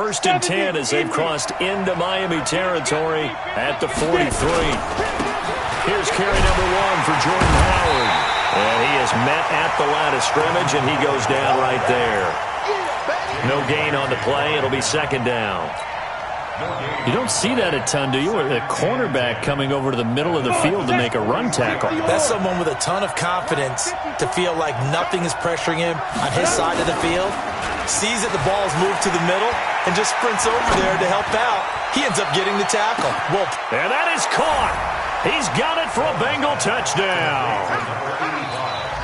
first and 10 as they've crossed into Miami territory at the 43. Here's carry number 1 for Jordan Howard. And he is met at the line of scrimmage, and he goes down right there. No gain on the play. It'll be second down. You don't see that a ton, do you? Or a cornerback coming over to the middle of the field to make a run tackle. That's someone with a ton of confidence to feel like nothing is pressuring him on his side of the field. Sees that the ball is moved to the middle and just sprints over there to help out. He ends up getting the tackle. Whoa. And that is caught. He's got it for a Bengal touchdown.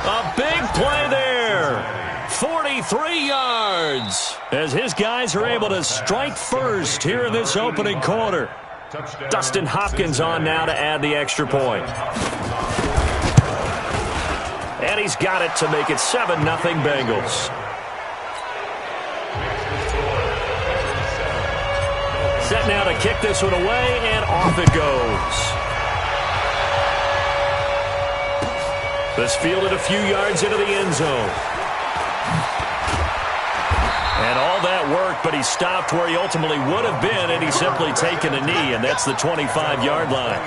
A big play there. 43 yards as his guys are able to strike first here in this opening quarter. Dustin Hopkins on now to add the extra point. And he's got it to make it 7-0 Bengals. Set now to kick this one away, and off it goes. This fielded a few yards into the end zone. And all that work, but he stopped where he ultimately would have been, and he's simply taken a knee, and that's the 25-yard line.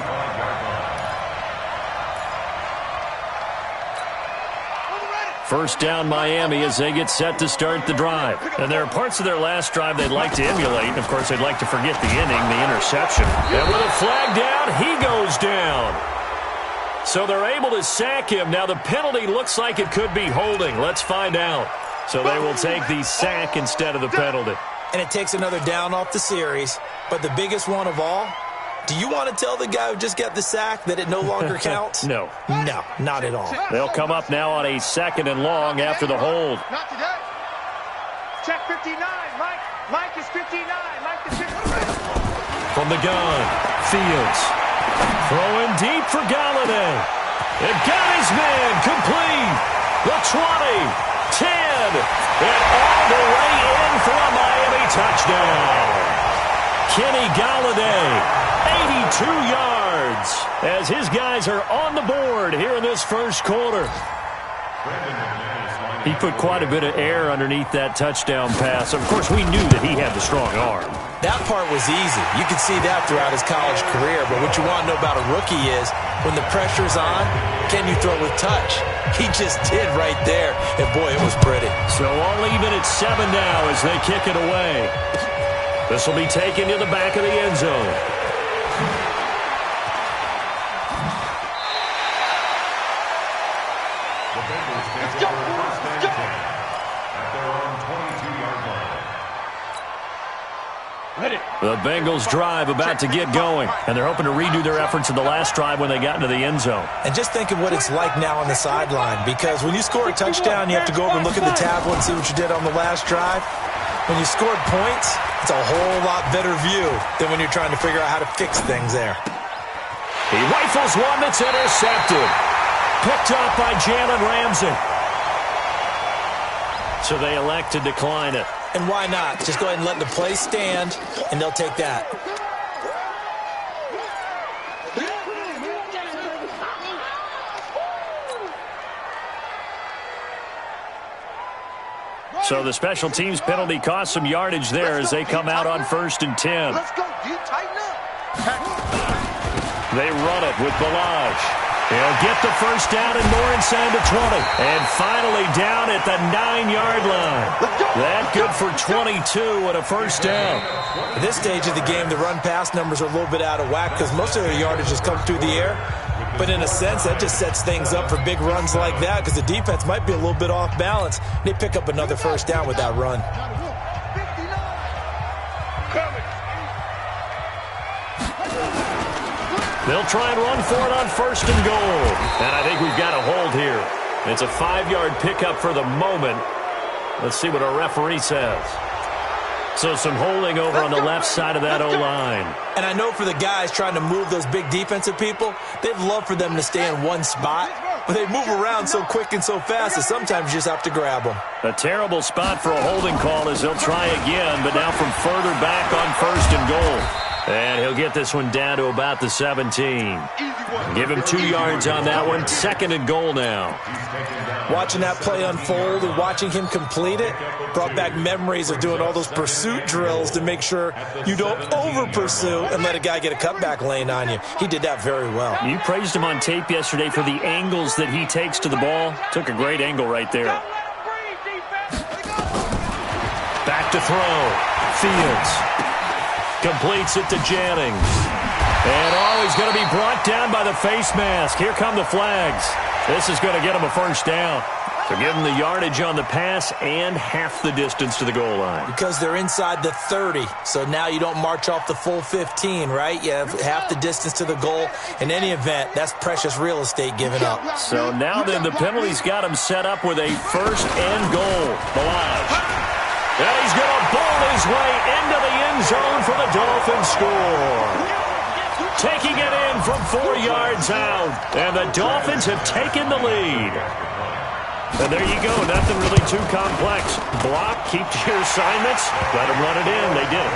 First down Miami as they get set to start the drive. And there are parts of their last drive they'd like to emulate, and of course they'd like to forget the inning, the interception. And with a flag down, he goes down. So they're able to sack him. Now the penalty looks like it could be holding. Let's find out. So they will take the sack instead of the penalty. And it takes another down off the series. But the biggest one of all, do you want to tell the guy who just got the sack that it no longer counts? No. No, not at all. They'll come up now on a 2nd and long after the hold. Not today. Check 59. Mike is 59. Mike is 59. From the gun, Fields. Throwing deep for Galladay. And got his man complete. The 20. 10, and all the way in for a Miami touchdown. Kenny Galladay, 82 yards, as his guys are on the board here in this first quarter. He put quite a bit of air underneath that touchdown pass. Of course, we knew that he had the strong arm. That part was easy. You could see that throughout his college career, but what you want to know about a rookie is when the pressure's on, can you throw with touch? He just did right there, and boy, it was pretty. So all even at 7 now as they kick it away. This will be taken to the back of the end zone. Let's go. The Bengals drive about to get going, and they're hoping to redo their efforts in the last drive when they got into the end zone. And just think of what it's like now on the sideline, because when you score a touchdown, you have to go over and look at the tablet and see what you did on the last drive. When you scored points, it's a whole lot better view than when you're trying to figure out how to fix things there. He rifles one that's intercepted. Picked up by Jalen Ramsey. So they elect to decline it. And why not? Just go ahead and let the play stand, and they'll take that. So the special teams penalty cost some yardage there as they come out on 1st and 10. Let's go, dude. Tighten up. They run it with Balaj. He'll get the first down and more inside the 20. And finally down at the 9-yard line. That good for 22 and a first down. At this stage of the game, the run-pass numbers are a little bit out of whack because most of their yardage has come through the air. But in a sense, that just sets things up for big runs like that because the defense might be a little bit off balance. They pick up another first down with that run. They'll try and run for it on 1st and goal. And I think we've got a hold here. It's a 5-yard pickup for the moment. Let's see what our referee says. So some holding over on the left side of that O-line. And I know for the guys trying to move those big defensive people, they'd love for them to stay in one spot. But they move around so quick and so fast that sometimes you just have to grab them. A terrible spot for a holding call as they'll try again, but now from further back on 1st and goal. And he'll get this one down to about the 17. Give him 2 yards on that one. 2nd and goal now. Watching that play unfold and watching him complete it brought back memories of doing all those pursuit drills to make sure you don't over-pursue and let a guy get a cutback lane on you. He did that very well. You praised him on tape yesterday for the angles that he takes to the ball. Took a great angle right there. Back to throw. Fields completes it to Jennings. And he's going to be brought down by the face mask. Here come the flags. This is going to get him a first down. So give him the yardage on the pass and half the distance to the goal line. Because they're inside the 30, so now you don't march off the full 15, right? You have half the distance to the goal. In any event, that's precious real estate given up. So now then the penalty's got him set up with a first and goal. Balaj. And he's going to bowl his way into the end zone for the Dolphins score. Taking it in from 4 yards out. And the Dolphins have taken the lead. And there you go. Nothing really too complex. Block, keep to your assignments, let them run it in. They did it.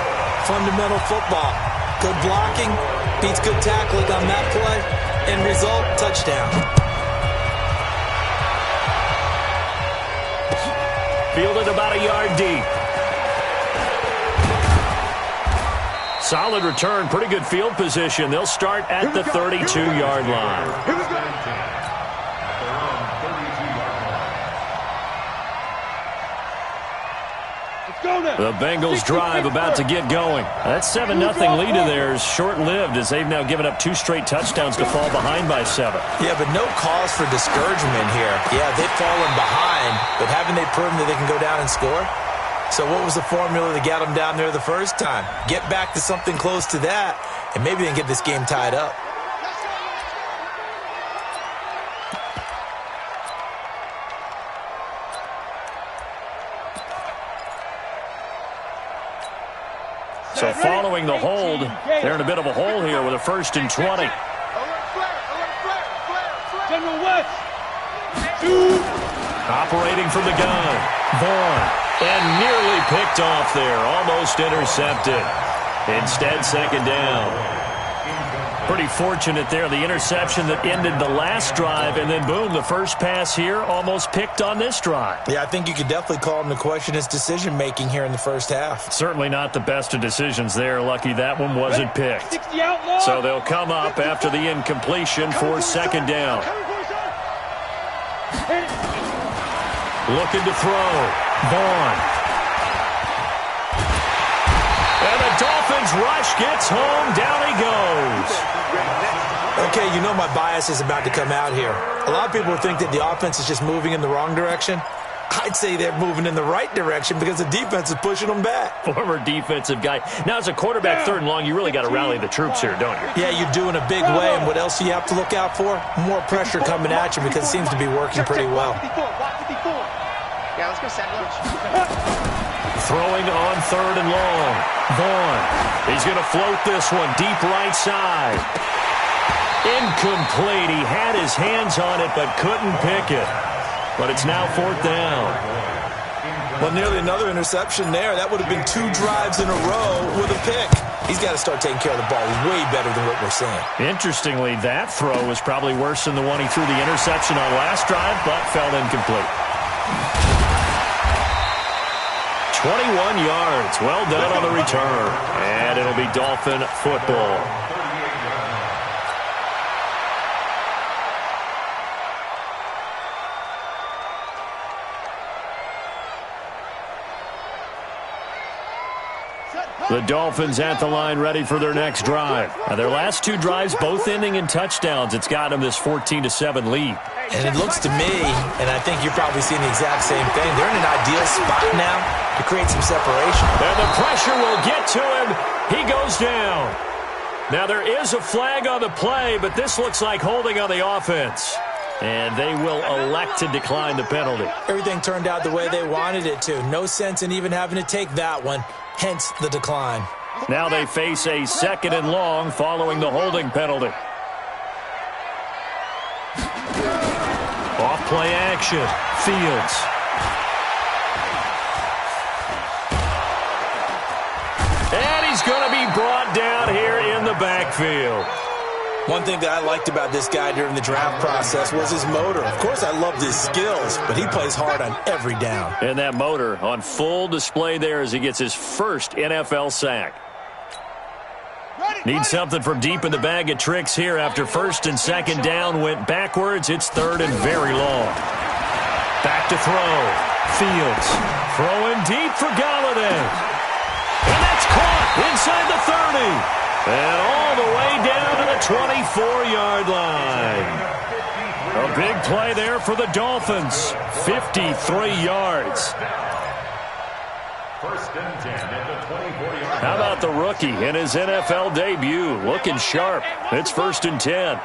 Fundamental football. Good blocking beats good tackling on that play. End result, touchdown. Fielded about a yard deep. Solid return, pretty good field position. They'll start at the 32-yard line. Here we go. The Bengals drive about to get going. That 7-0 lead of theirs short-lived as they've now given up 2 straight touchdowns to fall behind by 7. Yeah, but no cause for discouragement here. Yeah, they've fallen behind, but haven't they proven that they can go down and score? So what was the formula that got them down there the first time? Get back to something close to that, and maybe they can get this game tied up. So following the hold, they're in a bit of a hole here with a 1st and 20. General West. Operating from the gun. Vaughn. And nearly picked off there. Almost intercepted. Instead, 2nd down. Pretty fortunate there. The interception that ended the last drive, and then boom, the first pass here almost picked on this drive. Yeah, I think you could definitely call him to question his decision-making here in the first half. Certainly not the best of decisions there. Lucky that one wasn't picked. So they'll come up after the incompletion for 2nd down. Looking to throw. Vaughn. And the Dolphins rush gets home. Down he goes. Okay, you know my bias is about to come out here. A lot of people think that the offense is just moving in the wrong direction. I'd say they're moving in the right direction because the defense is pushing them back. Former defensive guy. Now, as a quarterback 3rd and long, you really got to rally the troops here, don't you? Yeah, you do in a big way. And what else do you have to look out for? More pressure coming at you because it seems to be working pretty well. Yeah, let's go sandwich. Throwing on 3rd and long. Vaughn. He's going to float this one deep right side. Incomplete. He had his hands on it but couldn't pick it. But it's now 4th down. Well, nearly another interception there. That would have been 2 drives in a row with a pick. He's got to start taking care of the ball way better than what we're seeing. Interestingly, that throw was probably worse than the one he threw the interception on last drive, but fell incomplete. 21 yards. Well done on the return. And it'll be Dolphin football. The Dolphins at the line ready for their next drive. Now, their last 2 drives both ending in touchdowns. It's got them this 14-7 lead. And it looks to me, and I think you're probably seeing the exact same thing, they're in an ideal spot now to create some separation. And the pressure will get to him. He goes down. Now, there is a flag on the play, but this looks like holding on the offense. And they will elect to decline the penalty. Everything turned out the way they wanted it to. No sense in even having to take that one, hence the decline. Now they face a 2nd and long following the holding penalty. Off play action. Fields. And he's going to be brought down here backfield. One thing that I liked about this guy during the draft process was his motor. Of course, I loved his skills, but he plays hard on every down. And that motor on full display there as he gets his first NFL sack. Needs something from deep in the bag of tricks here after first and second down went backwards. It's third and very long. Back to throw. Fields throwing deep for Galladay. And that's caught inside the 30. And all the way down to the 24-yard line. A big play there for the Dolphins. 53 yards. First and 10 at the 24-yard. How about the rookie in his NFL debut? Looking sharp. It's first and 10.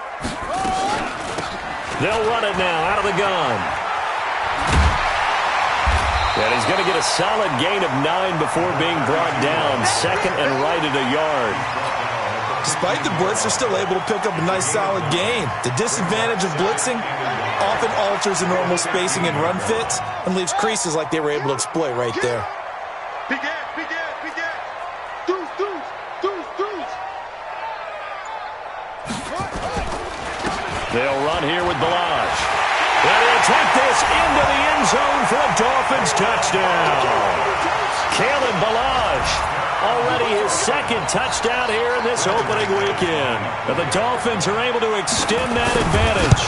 They'll run it now out of the gun. And he's going to get a solid gain of 9 before being brought down. Second and right at a yard. Despite the blitz, they're still able to pick up a nice solid gain. The disadvantage of blitzing often alters the normal spacing and run fits and leaves creases like they were able to exploit right there. Begin. Deuce. They'll run here with Balaj. And he'll take this into the end zone for a Dolphins touchdown. Kalen Balaj. Already his second touchdown here in this opening weekend. And the Dolphins are able to extend that advantage.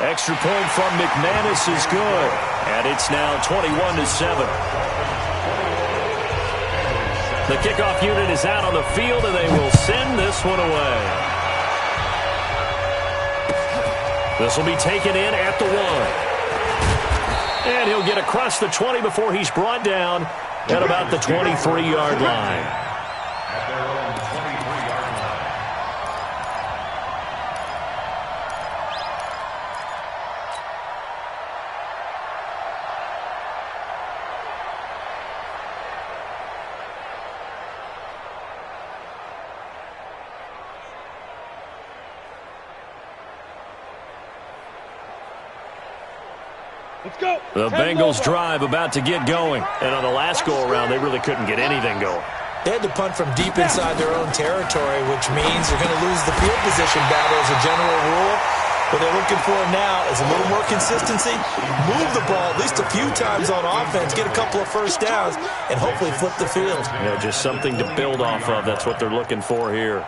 Extra point from McManus is good. And it's now 21-7. The kickoff unit is out on the field, and they will send this one away. This will be taken in at the 1. And he'll get across the 20 before he's brought down at about the 23-yard line. At their own 23-yard line. Let's go. The Bengals drive about to get going. And on the last go-around, they really couldn't get anything going. They had to punt from deep inside their own territory, which means they're going to lose the field position battle as a general rule. What they're looking for now is a little more consistency, move the ball at least a few times on offense, get a couple of first downs, and hopefully flip the field. Yeah, just something to build off of. That's what they're looking for here.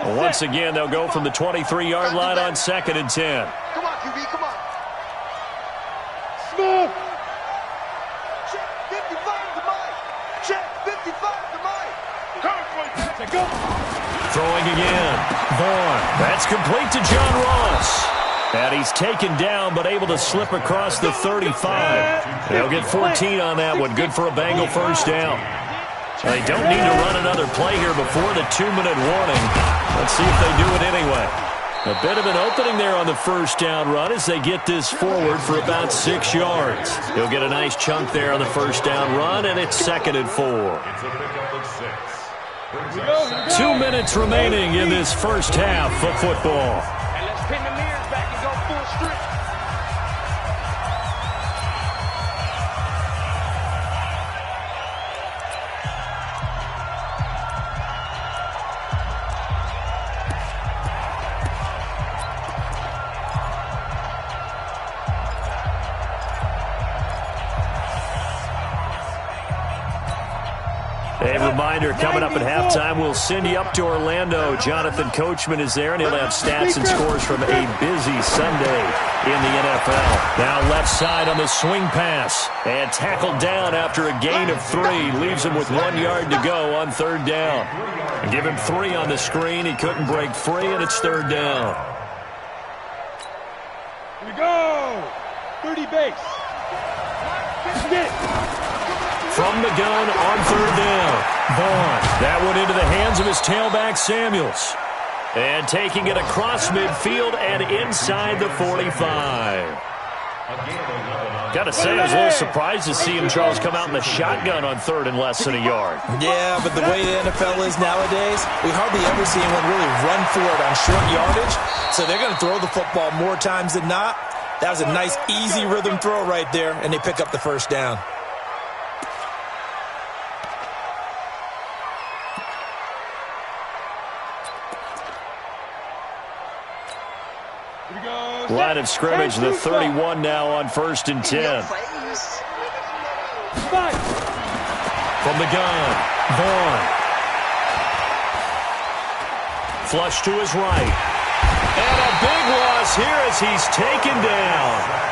Once again, they'll go from the 23-yard line on second and 10. Come on, QB, come on. Smooth. Check 55 to Mike. Check 55 to Mike. Go. Throwing again. Vaughn. That's complete to John Ross. And he's taken down, but able to slip across the 35. They'll get 14 on that one. Good for a Bengal first down. They don't need to run another play here before the 2-minute warning. Let's see if they do it anyway. A bit of an opening there on the first down run as they get this forward for about 6 yards. He'll get a nice chunk there on the first down run, and it's second and 4. It's a pickup of 6. 2 minutes remaining in this first half of football. And let's pin the mirrors back and go full strip. A reminder, coming up at halftime, we'll send you up to Orlando. Jonathan Coachman is there, and he'll have stats and scores from a busy Sunday in the NFL. Now left side on the swing pass, and tackled down after a gain of 3. Leaves him with 1 yard to go on third down. And give him 3 on the screen. He couldn't break free, and it's third down. Here we go. 30 base. From the gun on third down. Vaughn. That one into the hands of his tailback, Samuels. And taking it across midfield and inside the 45. Got to say, I was a little surprised to see him, Charles, come out in the shotgun on third and less than a yard. Yeah, but the way the NFL is nowadays, we hardly ever see anyone really run for it on short yardage. So they're going to throw the football more times than not. That was a nice, easy rhythm throw right there, and they pick up the first down. Line of scrimmage, the 31 now on 1st and 10. From the gun, Vaughn. Flush to his right. And a big loss here as he's taken down.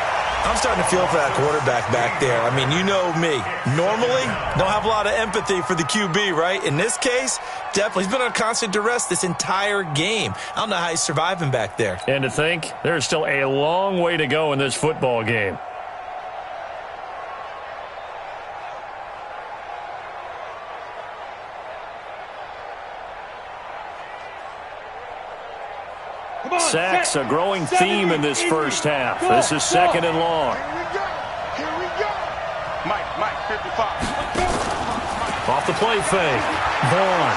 I'm starting to feel for that quarterback back there. I mean, you know me. Normally, don't have a lot of empathy for the QB, right? In this case, definitely. He's been on constant duress this entire game. I don't know how he's surviving back there. And to think, there's still a long way to go in this football game. Sacks, a growing theme in this first half. This is 2nd and long. Here we go. Mike, 55. Off the play fake. Vaughn.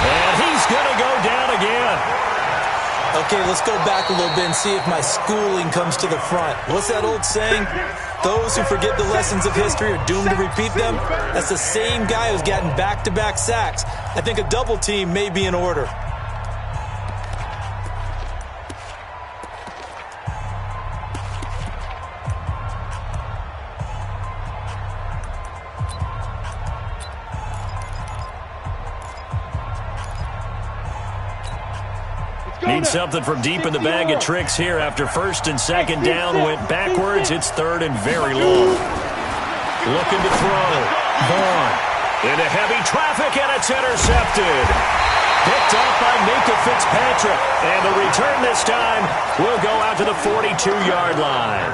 And he's going to go down again. Okay, let's go back a little bit and see if my schooling comes to the front. What's that old saying? Those who forget the lessons of history are doomed to repeat them. That's the same guy who's gotten back-to-back sacks. I think a double team may be in order. Need something from deep in the bag of tricks here after 1st and 2nd down. Went backwards. It's 3rd and very long. Looking to throw. Vaughn into heavy traffic, and it's intercepted. Picked up by Minka Fitzpatrick. And the return this time will go out to the 42-yard line.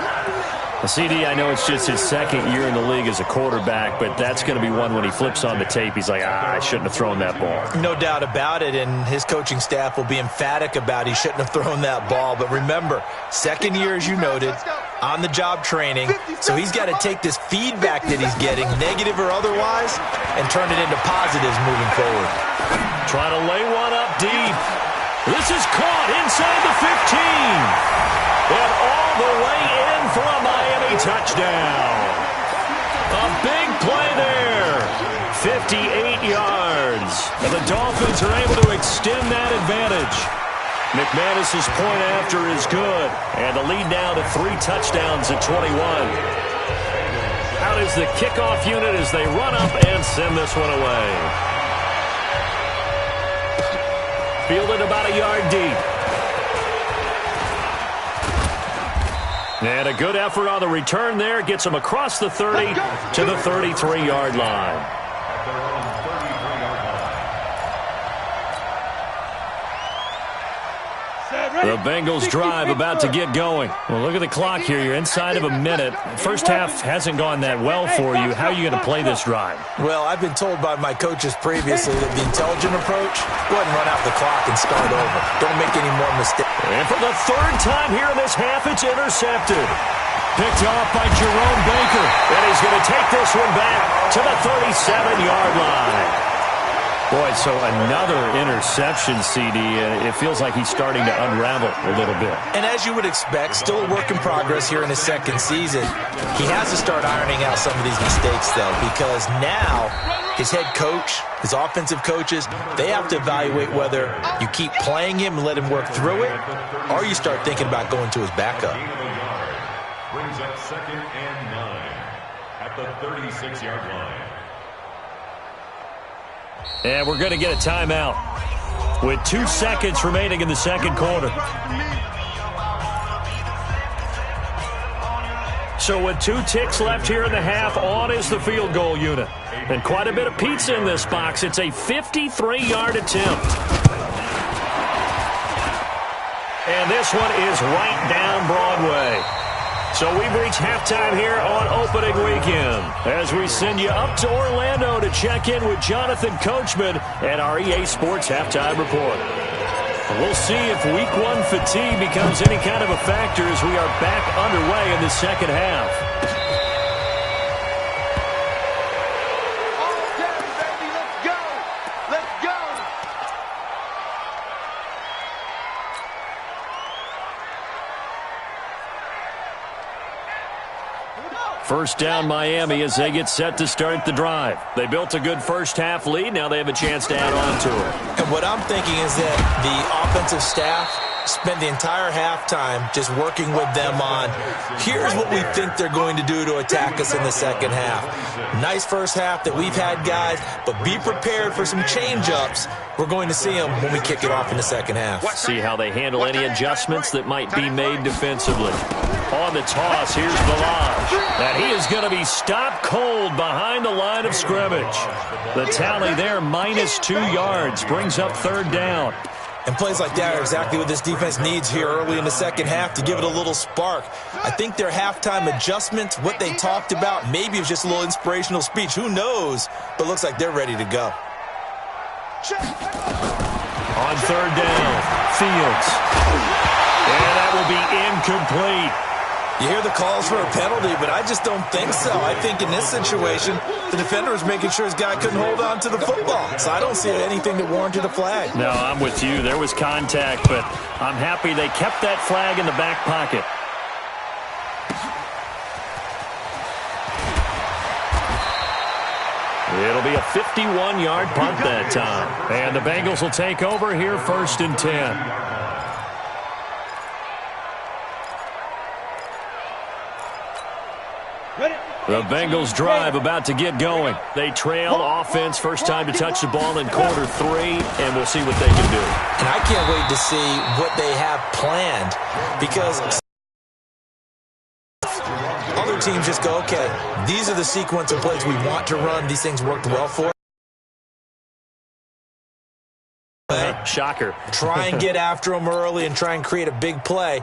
Well, CD, I know it's just his 2nd year in the league as a quarterback, but that's going to be one when he flips on the tape, he's like, I shouldn't have thrown that ball. No doubt about it, and his coaching staff will be emphatic about he shouldn't have thrown that ball. But remember, 2nd year, as you noted, on-the-job training, so he's got to take this feedback that he's getting, negative or otherwise, and turn it into positives moving forward. Trying to lay one up deep. This is caught inside the 15. And all the way in for a Miami touchdown. A big play there. 58 yards. And the Dolphins are able to extend that advantage. McManus's point after is good. And the lead now to 3 touchdowns at 21. Out is the kickoff unit as they run up and send this one away. Fielded about a yard deep. And a good effort on the return there. Gets him across the 30 to the 33-yard line. The Bengals drive about to get going. Well, look at the clock here. You're inside of a minute. First half hasn't gone that well for you. How are you going to play this drive? Well, I've been told by my coaches previously that the intelligent approach, go ahead and run out the clock and start over. Don't make any more mistakes. And for the 3rd time here in this half, it's intercepted. Picked off by Jerome Baker. And he's going to take this one back to the 37-yard line. Boy, so another interception, CD. It feels like he's starting to unravel a little bit. And as you would expect, still a work in progress here in his 2nd season. He has to start ironing out some of these mistakes, though, because now his head coach, his offensive coaches, they have to evaluate whether you keep playing him and let him work through it, or you start thinking about going to his backup. Brings up 2nd and 9 at the 36-yard line. And we're going to get a timeout with 2 seconds remaining in the 2nd quarter. So with 2 ticks left here in the half, on is the field goal unit. And quite a bit of pizza in this box. It's a 53-yard attempt. And this one is right down Broadway. So we've reached halftime here on opening weekend as we send you up to Orlando to check in with Jonathan Coachman and our EA Sports Halftime Report. We'll see if Week 1 fatigue becomes any kind of a factor as we are back underway in the 2nd half. All day, baby, let's go. Let's go. First down Miami as they get set to start the drive. They built a good first-half lead. Now they have a chance to add on to it. And what I'm thinking is that the offensive staff spend the entire halftime just working with them on, here's what we think they're going to do to attack us in the second half. Nice first half that we've had, guys, but be prepared for some change-ups. We're going to see them when we kick it off in the second half. See how they handle any adjustments that might be made defensively. On the toss, here's Balaj. And he is going to be stopped cold behind the line of scrimmage. The tally there, -2 yards, brings up third down. And plays like that are exactly what this defense needs here early in the second half to give it a little spark. I think their halftime adjustments, what they talked about, maybe it was just a little inspirational speech. Who knows? But looks like they're ready to go. On third down, Fields. And that will be incomplete. You hear the calls for a penalty, but I just don't think so. I think in this situation, the defender was making sure his guy couldn't hold on to the football. So I don't see anything that warranted a flag. No, I'm with you. There was contact, but I'm happy they kept that flag in the back pocket. It'll be a 51-yard punt that time. And the Bengals will take over here, 1st and 10. The Bengals drive about to get going. They trail offense, first time to touch the ball in quarter 3, and we'll see what they can do. And I can't wait to see what they have planned, because other teams just go, okay, these are the sequence of plays we want to run. These things worked well for us. Shocker. Try and get after them early and try and create a big play.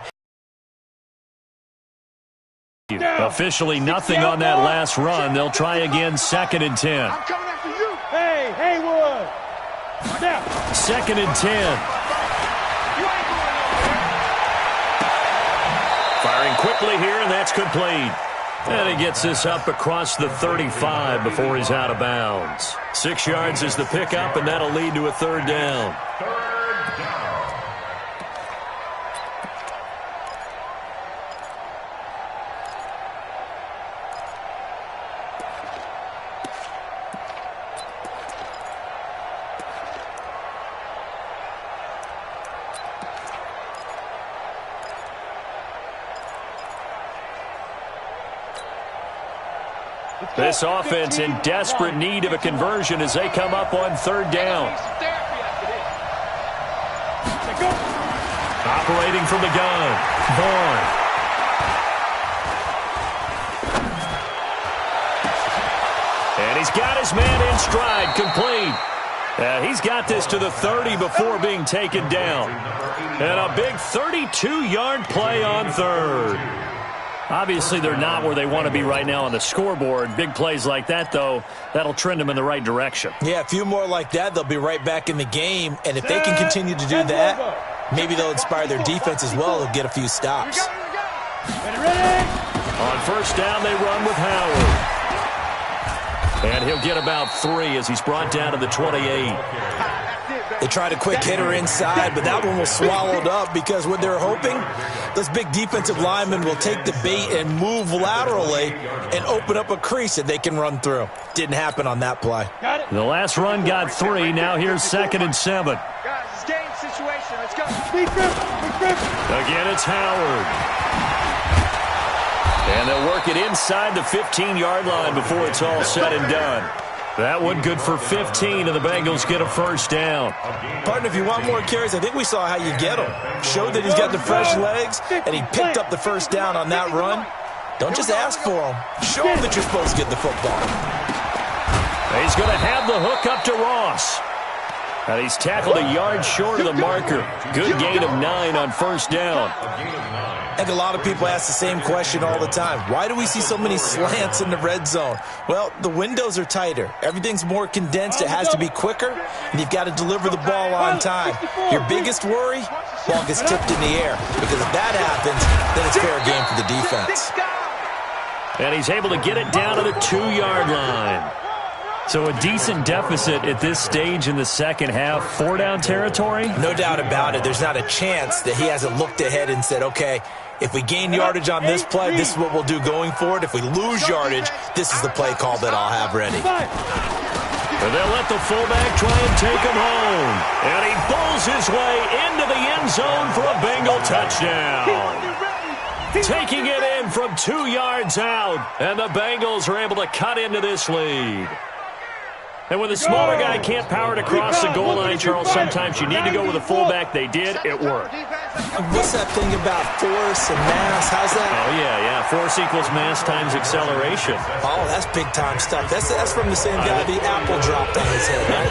Officially nothing on that last run. They'll try again, 2nd and 10. I'm coming after you. Hey, Haywood. Now. 2nd and 10. Firing quickly here, and that's complete. And he gets this up across the 35 before he's out of bounds. 6 yards is the pickup, and that'll lead to a third down. This offense in desperate need of a conversion as they come up on third down. Operating from the gun, Vaughn. And he's got his man in stride, complete. He's got this to the 30 before being taken down. And a big 32-yard play on third. Obviously, they're not where they want to be right now on the scoreboard. Big plays like that, though, that'll trend them in the right direction. Yeah, a few more like that, they'll be right back in the game. And if they can continue to do that, maybe they'll inspire their defense as well. They'll get a few stops. On first down, they run with Howard. And he'll get about 3 as he's brought down to the 28. They tried a quick hitter inside, but that one was swallowed up because what they're hoping, those big defensive linemen will take the bait and move laterally and open up a crease that they can run through. Didn't happen on that play. The last run got 3. Now here's 2nd and 7. Guys, it's game situation. Let's go. Again, it's Howard. And they'll work it inside the 15-yard line before it's all said and done. That one good for 15, and the Bengals get a first down. Partner, if you want more carries, I think we saw how you get them. Showed that he's got the fresh legs, and he picked up the first down on that run. Don't just ask for them. Show them that you're supposed to get the football. He's going to have the hook up to Ross. And he's tackled a yard short of the marker. Good gain of 9 on first down. I think a lot of people ask the same question all the time. Why do we see so many slants in the red zone? Well, the windows are tighter. Everything's more condensed. It has to be quicker, and you've got to deliver the ball on time. Your biggest worry? Ball gets tipped in the air. Because if that happens, then it's fair game for the defense. And he's able to get it down to the 2-yard line. So a decent deficit at this stage in the second half. 4-down territory? No doubt about it. There's not a chance that he hasn't looked ahead and said, okay, If we gain yardage on this play, this is what we'll do going forward. If we lose yardage, this is the play call that I'll have ready. And they'll let the fullback try and take him home. And he bowls his way into the end zone for a Bengal touchdown. Taking it in from 2 yards out. And the Bengals are able to cut into this lead. And when the smaller guy can't power it across the goal line, Charles, sometimes you need to go with a fullback. They did. It worked. What's that thing about force and mass? How's that? Oh, yeah. Force equals mass times acceleration. Oh, that's big-time stuff. That's from the same guy the apple dropped on his head, right?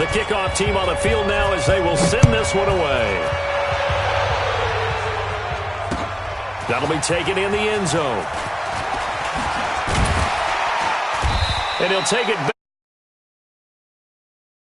The kickoff team on the field now as they will send this one away. That'll be taken in the end zone. And he'll take it